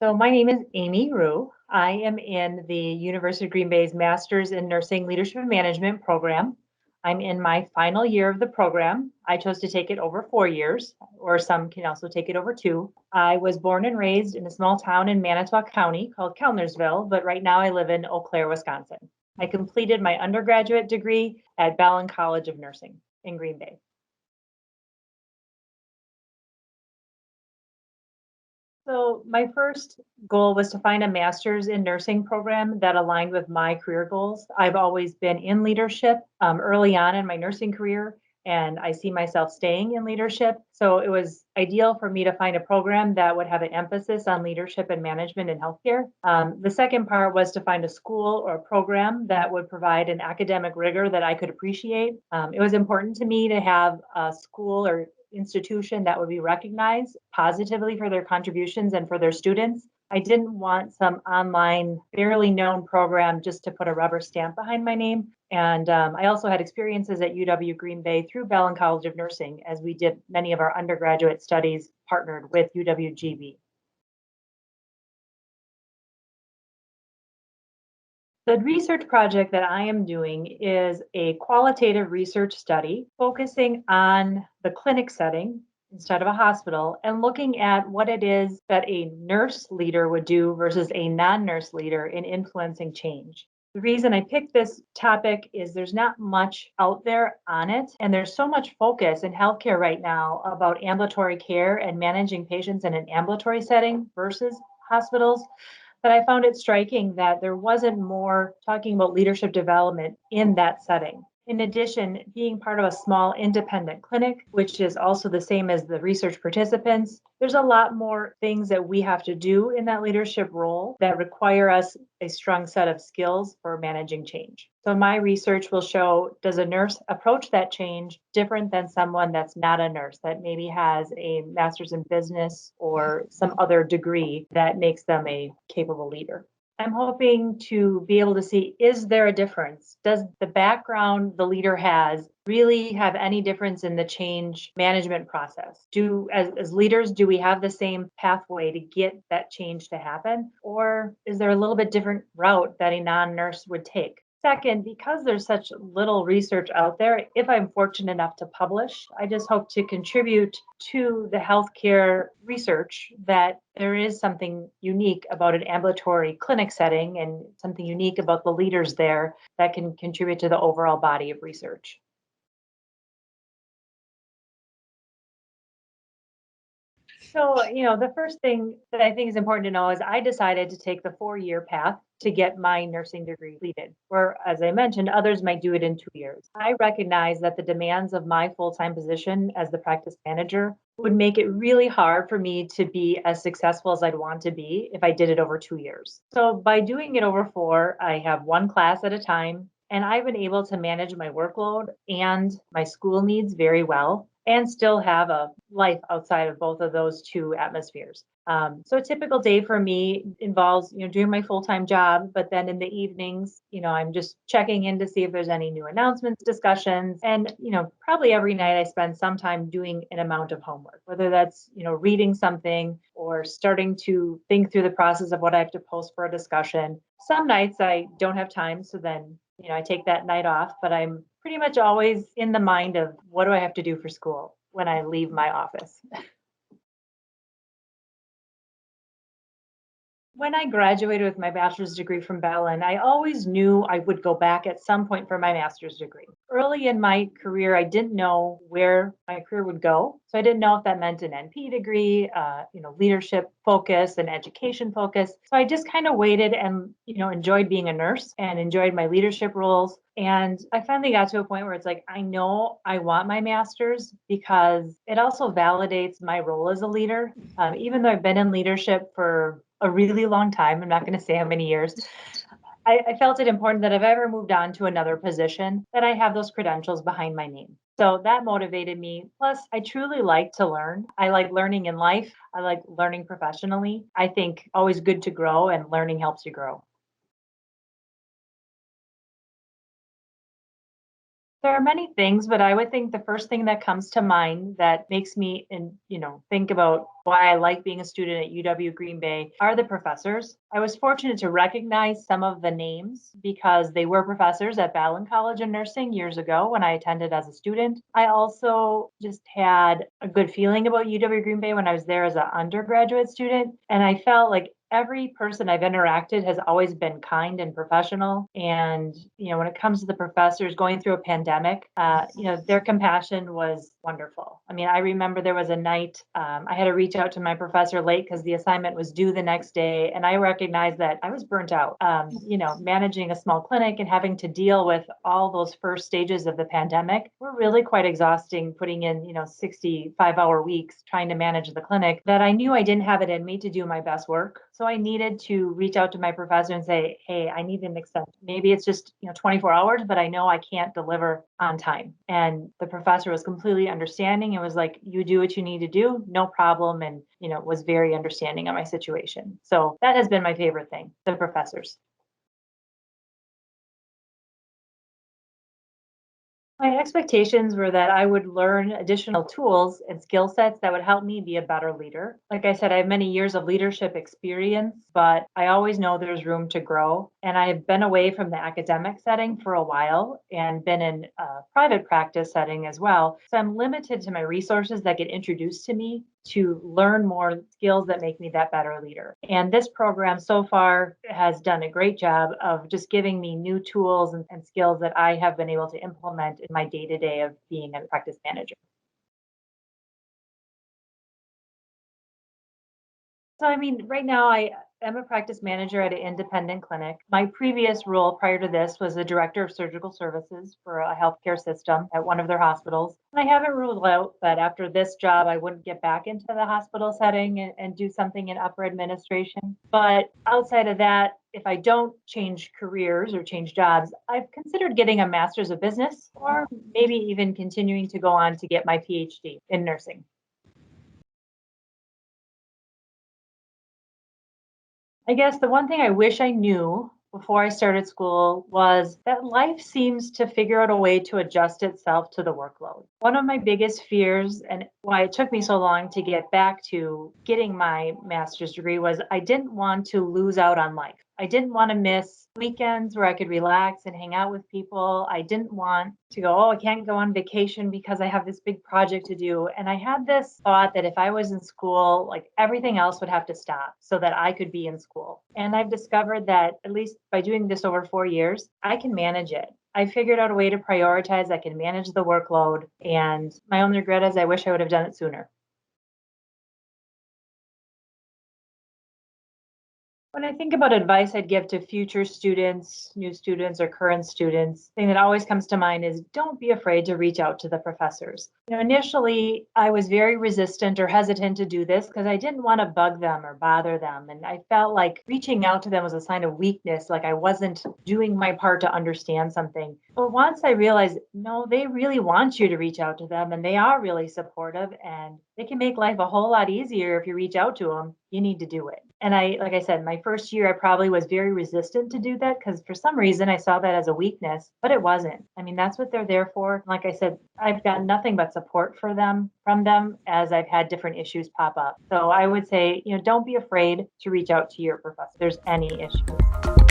So my name is Amy Rue. I am in the University of Green Bay's Master's in Nursing Leadership and Management program. I'm in my final year of the program. I chose to take it over 4 years, or some can also take it over two. I was born and raised in a small town in Manitowoc County called Kellnersville, but right now I live in Eau Claire, Wisconsin. I completed my undergraduate degree at Ballin College of Nursing in Green Bay. So my first goal was to find a master's in nursing program that aligned with my career goals. I've always been in leadership early on in my nursing career, and I see myself staying in leadership. So it was ideal for me to find a program that would have an emphasis on leadership and management in healthcare. The second part was to find a school or a program that would provide an academic rigor that I could appreciate. It was important to me to have a school or institution that would be recognized positively for their contributions and for their students. I didn't want some online, barely known program just to put a rubber stamp behind my name. And I also had experiences at UW Green Bay through Ballin College of Nursing, as we did many of our undergraduate studies partnered with UWGB. The research project that I am doing is a qualitative research study focusing on the clinic setting instead of a hospital and looking at what it is that a nurse leader would do versus a non nurse leader in influencing change. The reason I picked this topic is there's not much out there on it, and there's so much focus in healthcare right now about ambulatory care and managing patients in an ambulatory setting versus hospitals. But I found it striking that there wasn't more talking about leadership development in that setting. In addition, being part of a small independent clinic, which is also the same as the research participants, there's a lot more things that we have to do in that leadership role that require us a strong set of skills for managing change. So my research will show, does a nurse approach that change different than someone that's not a nurse, that maybe has a master's in business or some other degree that makes them a capable leader? I'm hoping to be able to see, is there a difference? Does the background the leader has really have any difference in the change management process? As leaders, do we have the same pathway to get that change to happen? Or is there a little bit different route that a non-nurse would take? Second, because there's such little research out there, if I'm fortunate enough to publish, I just hope to contribute to the healthcare research that there is something unique about an ambulatory clinic setting and something unique about the leaders there that can contribute to the overall body of research. So, the first thing that I think is important to know is I decided to take the 4 year path to get my nursing degree completed, where, as I mentioned, others might do it in 2 years. I recognize that the demands of my full time position as the practice manager would make it really hard for me to be as successful as I'd want to be if I did it over 2 years. So, by doing it over four, I have one class at a time. And I've been able to manage my workload and my school needs very well and still have a life outside of both of those two atmospheres. So a typical day for me involves, doing my full-time job, but then in the evenings, I'm just checking in to see if there's any new announcements, discussions, and, probably every night I spend some time doing an amount of homework, whether that's, reading something or starting to think through the process of what I have to post for a discussion. Some nights I don't have time, so then I take that night off, but I'm pretty much always in the mind of what do I have to do for school when I leave my office. When I graduated with my bachelor's degree from Ballin, I always knew I would go back at some point for my master's degree. Early in my career, I didn't know where my career would go. So I didn't know if that meant an NP degree, leadership focus and education focus. So I just kind of waited and, enjoyed being a nurse and enjoyed my leadership roles. And I finally got to a point where it's like, I know I want my master's because it also validates my role as a leader. Even though I've been in leadership for a really long time, I'm not going to say how many years, I felt it important that if I ever moved on to another position, that I have those credentials behind my name. So that motivated me. Plus, I truly like to learn. I like learning in life. I like learning professionally. I think always good to grow, and learning helps you grow. There are many things, but I would think the first thing that comes to mind that makes me think about why I like being a student at UW Green Bay are the professors. I was fortunate to recognize some of the names because they were professors at Ballin College of Nursing years ago when I attended as a student. I also just had a good feeling about UW Green Bay when I was there as an undergraduate student, and I felt like every person I've interacted has always been kind and professional. And, when it comes to the professors going through a pandemic, their compassion was wonderful. I mean, I remember there was a night I had to reach out to my professor late because the assignment was due the next day. And I recognized that I was burnt out, managing a small clinic and having to deal with all those first stages of the pandemic were really quite exhausting, putting in, 65-hour weeks trying to manage the clinic, that I knew I didn't have it in me to do my best work. So I needed to reach out to my professor and say, hey, I need an extension. Maybe it's just 24 hours, but I know I can't deliver on time. And the professor was completely understanding and was like, you do what you need to do, no problem. And, was very understanding of my situation. So that has been my favorite thing, the professors. My expectations were that I would learn additional tools and skill sets that would help me be a better leader. Like I said, I have many years of leadership experience, but I always know there's room to grow. And I've been away from the academic setting for a while and been in a private practice setting as well. So I'm limited to my resources that get introduced to me to learn more skills that make me that better leader. And this program so far has done a great job of just giving me new tools and skills that I have been able to implement in my day to day of being a practice manager. So, I mean, right now I am a practice manager at an independent clinic. My previous role prior to this was the director of surgical services for a healthcare system at one of their hospitals. And I haven't ruled out that after this job, I wouldn't get back into the hospital setting and do something in upper administration. But outside of that, if I don't change careers or change jobs, I've considered getting a master's of business or maybe even continuing to go on to get my PhD in nursing. I guess the one thing I wish I knew before I started school was that life seems to figure out a way to adjust itself to the workload. One of my biggest fears and why it took me so long to get back to getting my master's degree was I didn't want to lose out on life. I didn't want to miss weekends where I could relax and hang out with people. I didn't want to go, oh, I can't go on vacation because I have this big project to do. And I had this thought that if I was in school, like everything else would have to stop so that I could be in school. And I've discovered that at least by doing this over 4 years, I can manage it. I figured out a way to prioritize. I can manage the workload. And my only regret is I wish I would have done it sooner. When I think about advice I'd give to future students, new students, or current students, the thing that always comes to mind is don't be afraid to reach out to the professors. Initially, I was very resistant or hesitant to do this because I didn't want to bug them or bother them. And I felt like reaching out to them was a sign of weakness, like I wasn't doing my part to understand something. But once I realized, no, they really want you to reach out to them and they are really supportive and they can make life a whole lot easier if you reach out to them. You need to do it. And like I said, my first year, I probably was very resistant to do that because for some reason I saw that as a weakness, but it wasn't. I mean, that's what they're there for. Like I said, I've got nothing but support from them as I've had different issues pop up. So I would say, don't be afraid to reach out to your professor if there's any issues.